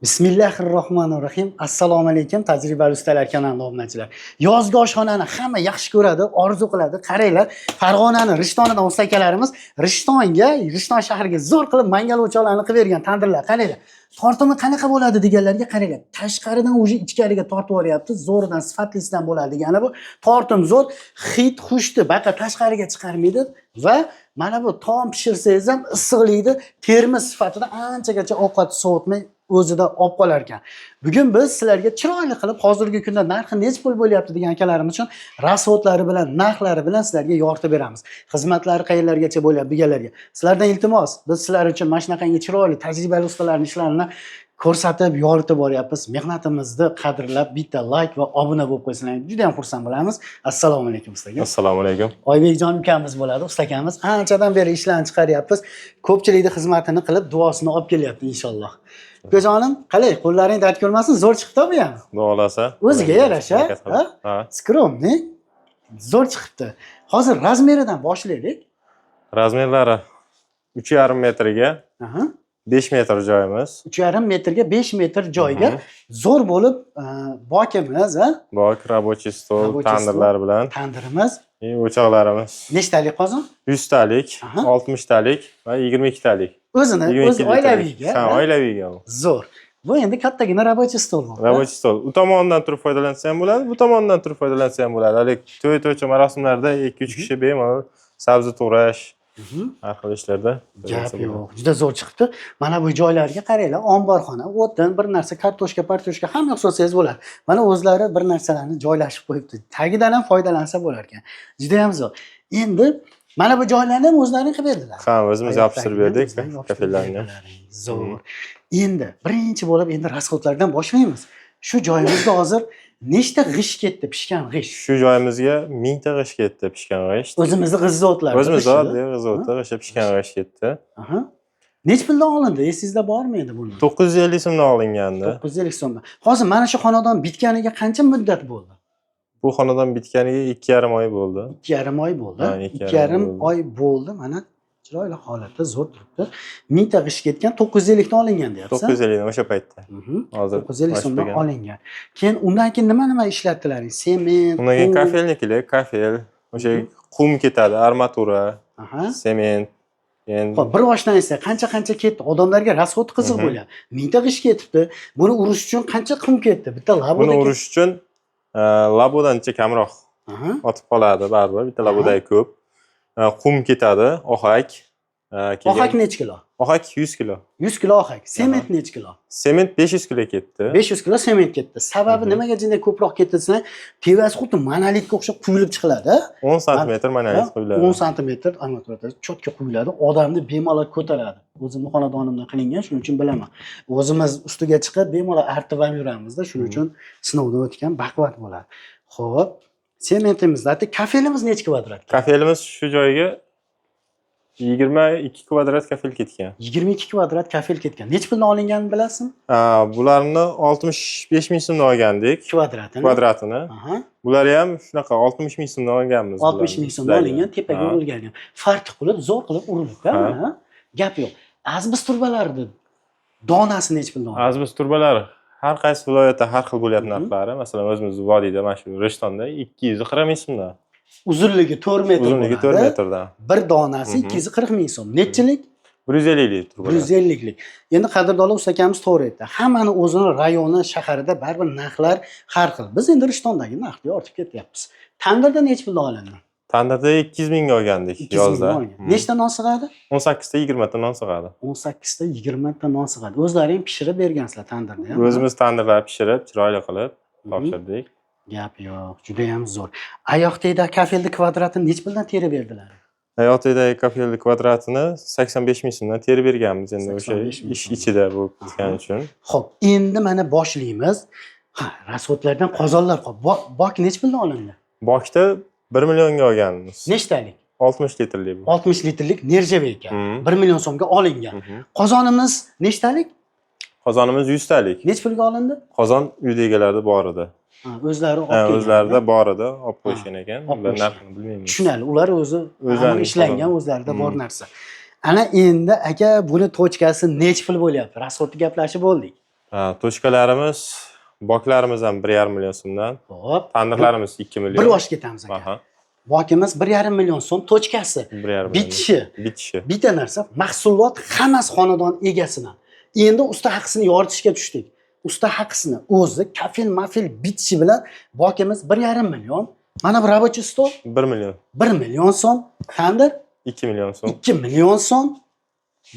Bismillahirrohmanirrohim. Assalomu alaykum tajribali ustalar kanali obunachilar. Yozgi oshxonani hamma yaxshi ko'radi, orzu qiladi. Qaranglar, Farg'onani Rishtonidan ustakalarimiz Rishton shahriga zo'r qilib mangal o'choqlarini qilib bergan tandirlar. Qaranglar. Tortimi qanaqa bo'ladi deganlarga qaranglar. Tashqaridan o'zi ichkariga tortib yuboryapti. Zo'ridan, sifatlisidan bo'ladi degani bu. Tortim zo'r, hid, xushdi, baqa tashqariga chiqarmaydi va mana bu taom pishirsangiz ham issiqlikni termiz sifatida anchagacha ovqat sovutmay o'zida olib qolar ekan. Bugun biz sizlarga chiroyli qilib hozirgi kunda narxi necha pul bo'lyapti degan akalarimiz uchun rasvotlari bilan, narxlari bilan sizlarga yoritib beramiz. Xizmatlari qayerlargacha bo'lyapti deganlarga. Sizlardan iltimos, biz sizlar uchun mana shunaqangi chiroyli tajribali ustalarning ishlarini ko'rsatib, yoritib boryapmiz. Mehnatimizni qadrlab, bitta like va obuna bo'lib qo'ysanglar juda ham xursand bo'lamiz. Assalomu alaykum ustaga. Assalomu alaykum. Oybekjon ukamiz bo'ladi, ustakamiz. Anchadan beri ishlarni chiqaryapmiz. Ko'pchilikning xizmatini qilib, duosini olib kelyapti inshaalloh. Ukajonim, qalay, qo'llaring dard ko'rmasin, zo'r chiqdi bu ham. Xudo xolasa. O'ziga yarasha, ha? Skromniy. Zo'r chiqibdi. Hozir razmeridan boshlaylik. Razmerlari 3,5 metrga 5 metr joyimiz. 3,5 metrga 5 metr joyga zo'r bo'lib bokimiz, ha? Bok, rабочий stol, tandirlar bilan. Tandirimiz. O'choqlarimiz. Nechtalik qozon? 100 talik, 60 talik va 22 talik. O'zi oilaviyga. Ha, oilaviyga. Zo'r. Bu endi kattagina rабочий stol bu. Rабочий stol. U tomondan turib foydalansa ham bo'ladi, bu tomondan turib foydalansa ham bo'ladi. Hali to'y-to'ycha marosimlarda 2-3 kishi bemalol sabzi to'g'rash, har xil ishlarda. Gap yo'q. Juda zo'r chiqibdi. Mana bu joylarga qaranglar, omborxona, o'tin, bir narsa, kartoshka, partoshka hamma yoq solsangiz bo'ladi. Mana o'zlari bir narsalarni joylashib qo'yibdi. Tagidan ham foydalansa bo'lar ekan. Juda ham zo'r. Endi mana bu joylarni ham o'zlaring qilib berdilar. Ha, o'zimiz yopishtirib berdik, kafellarni. Zo'r. Endi birinchi bo'lib endi rasxodlardan boshlaymiz. Shu joyimizda hozir nechta g'ish ketdi, pishgan g'ish? Shu joyimizga 1000 ta g'ish ketdi, pishgan g'ish. O'zimizning g'izotlar. O'zimizda g'izotlar, g'ish pishgan g'ish ketdi. Aha. Nech puldan olindi? Esingizda bormi endi buni? 950 so'mdan olingandi. 950 so'mdan. Hozir mana shu xonadon bitganiga qancha muddat bo'ldi? Bu xonadon bitganiga 2,5 oy bo'ldi. 2,5 oy bo'ldi. Ha, 2,5 oy bo'ldi. Mana chiroyli holatda zo'r turibdi. 1000 ta g'ish ketgan, 950 dan olingan deyapsiz. 950 dan o'sha paytda. Hozir 950 so'mdan olingan. Keyin undan keyin nima ishlatdilaring? Sement, undan keyin kafelnikilar, kafel, o'sha qum ketadi, armatura, sement. Endi xo'p, bir oshdan esa qancha ketdi? Odamlarga rasxod qiziq bo'ladi. 1000 ta g'ish ketibdi. Buni urish uchun qancha qum ketdi? Bitta laboda. Buni urish uchun labodancha kamroq otib qoladi, baribir bitta labodagi ko'p. Qum ketadi, ohak. Ohak necha kilo? Ohak 100 kilo. 100 kilo ohak. Sement necha kilo? Sement 500 kilo ketdi. 500 kilo sement ketdi. Sababi nimaga jinday ko'proq ketdi desang, tevasi xuddi monolitga o'xshab quyilib chiqiladi. 10 sm monolit quyiladi. 10 sm armaturada cho'tka quyiladi, odamni bemalol ko'taradi. O'zimning xonadonimdan qilingan, shuning uchun bilaman. O'zimiz ustiga chiqib bemalol artib ham yuramizda, shuning uchun sinovdan o'tgan baquvvat bo'ladi. Xo'p, sementimizda kafelimiz necha kvadrat? Kafelimiz shu joyga 22 kvadrat kafel ketgan. 22 kvadrat kafel ketgan. Necha puldan olinganini bilasizmi? Bularni 65 ming so'mdan olgandik. Kvadratini. Bular ham shunaqa 60 ming so'mdan olganmiz. 60 ming so'mdan olingan, tepaga urilgan. Farq qilib, zo'r qilib urilibdi, mana. Gap yo'q. Azbis turbalarni donasi necha puldan olindi? Azbis turbalari har qaysi viloyatda har xil bo'lyapti narxlari. Masalan, o'zimiz vodiyda, mana shu Rishtonda 240 ming so'mdan. Uzunligi 4 metr. Uzunligi 4 metrdan. Bir donasi 240 ming so'm. Nechilik? 150 lik turbalar. 150 lik. Endi qadrdonlar ustakamiz to'g'ri aytdi. Hammani o'zini rayoni, shaharida baribir narxlar har xil. Biz endi Rishtondagi narxga ortib ketyapmiz. Tandirda necha puldan olindi? Tandirda 200 mingga olgandik yozda. Nechta non sig'adi? 18 ta 20 ta non sig'adi. 18 ta 20 ta non sig'adi. O'zlaring pishirib bergansizlar tandirda ham. O'zimiz tandirlar pishirib, chiroyli qilib topshirdik. Gap yo'q, juda ham zo'r. Ayoqdagi kafelni kvadratini necha puldan terib berdilar? Ayoqdagi kafelni kvadratini 85 ming so'mdan terib berganmiz endi o'sha ish ichida bo'lib ketgani uchun. Xo'p, endi mana boshlaymiz. Ha, rasxodlardan qozonlar qolib. Bok necha puldan olindi? Bokda 1 millionga olganmiz. Nechtalik? 60 litrlik bu. 60 litrlik Nerjavek ekan. 1 million so'mga olingan. Qozonimiz nechtalik? Qozonimiz 100 talik. Necha pulga olindi? Qozon uyda egalarida bor edi. O'zlari olib kelgan. O'zlarida bor edi, olib qo'yishgan ekan. Ular narxini bilmaymiz. Tushunali, ular o'zi ishlangan, o'zlarida bor narsa. Ana endi aka buni tochkasi necha pul bo'lyapti? Rasxodni gaplashib bo'ldik. Tochkalarimiz, boklarimiz ham 1,5 million so'mdan. Xo'p. Tandirlarimiz 2 million. Bir osh ketamiz aka. Aha, Bokimiz 1,5 million so'm, tochkasi. 1,5 million. Bitishi. Bitishi. Bitta narsa, mahsulot hammasi xonadon egasidan. Endi usta haqisini yoritishga tushdik. Usta haqisini o'zi kafil bitishi bilan bokimiz 1,5 million. Mana bu рабочий stol 1 million. 1 million so'm, tandir 2 million so'm. 2 million so'm.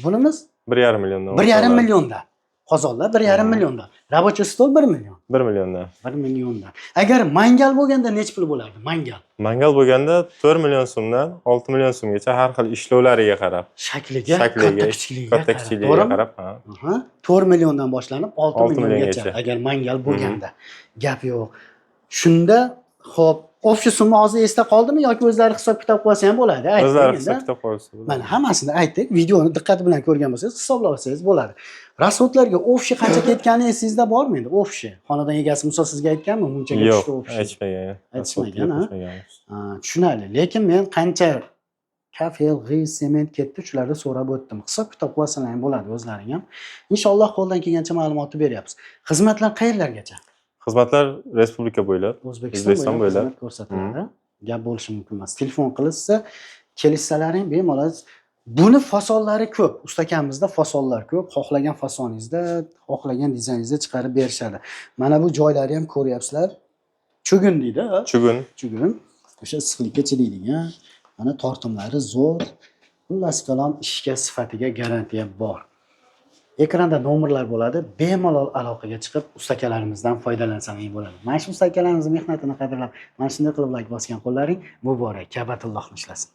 Bunimiz 1,5 milliondan. 1,5 millionda. Qozonlar 1,5 millionda. Рабочий stol 1 million. 1 milliondan. 1 milliondan. Agar mangal bo'lganda necha pul bo'lardi? Mangal. Mangal bo'lganda 4 million so'mdan 6 million so'mgacha har xil ishlovlariga qarab, Shakliga, shakliga, katta qarab, kichikligiga to'g'rimi? qarab, ha. Aha, 4 milliondan boshlanib 6 6 milliongacha milliongacha. agar mangal bo'lganda. Gap yo'q. Shunda xo'p, ofisimizni hozir esda qoldimi yoki o'zlari hisob kitob qilsa ham bo'ladi? Ayting O'zlari endi. hisob kitob qo'ysa. Mana hammasini aytdik. Videoni diqqat bilan ko'rgan bo'lsangiz hisoblab olsangiz bo'ladi. Rasxodlarga ofshi qancha ketgani esingizda bormi endi? Ofshi. Xonadon egasi Musa sizga aytganmi? Bunchaga Yo'q, tushdi ofshi. aytmagan. Aytishmagan, ha? Aytmaganmiz. Tushunarli. Lekin men qancha kafel, g'iy, sement ketdi, shularni so'rab o'tdim. Hisob kitob qilsalar ham bo'ladi o'zlaring ham. Inshaalloh qo'ldan kelgancha ma'lumotni beryapmiz. Xizmatlar qayerlargacha? Xizmatlar respublika bo'ylab, O'zbekiston bo'ylab xizmat ko'rsatiladi. Gap bo'lishi mumkin emas. Telefon qilishsa, kelishsalaring bemalol. Buni fasollari ko'p. Ustakamizda fasonlar ko'p. Xohlagan fasoningizda, xohlagan dizayningizda chiqarib berishadi. Mana bu joylari ham ko'ryapsizlar. Chugun deydi, ha? Chugun. Chugun. O'sha issiqlikka chidaydigan. Mana tortimlari zo'r. Xullas kalom ishga sifatiga garantiya bor. Ekranda nomerlar bo'ladi. Bemalol aloqaga chiqib ustakalarimizdan foydalansangiz bo'ladi. Mana shu ustakalarimizni mehnatini qadrlab, mana shunday qilib like bosgan qo'llaring muborak. Kabatullohni ishlasin.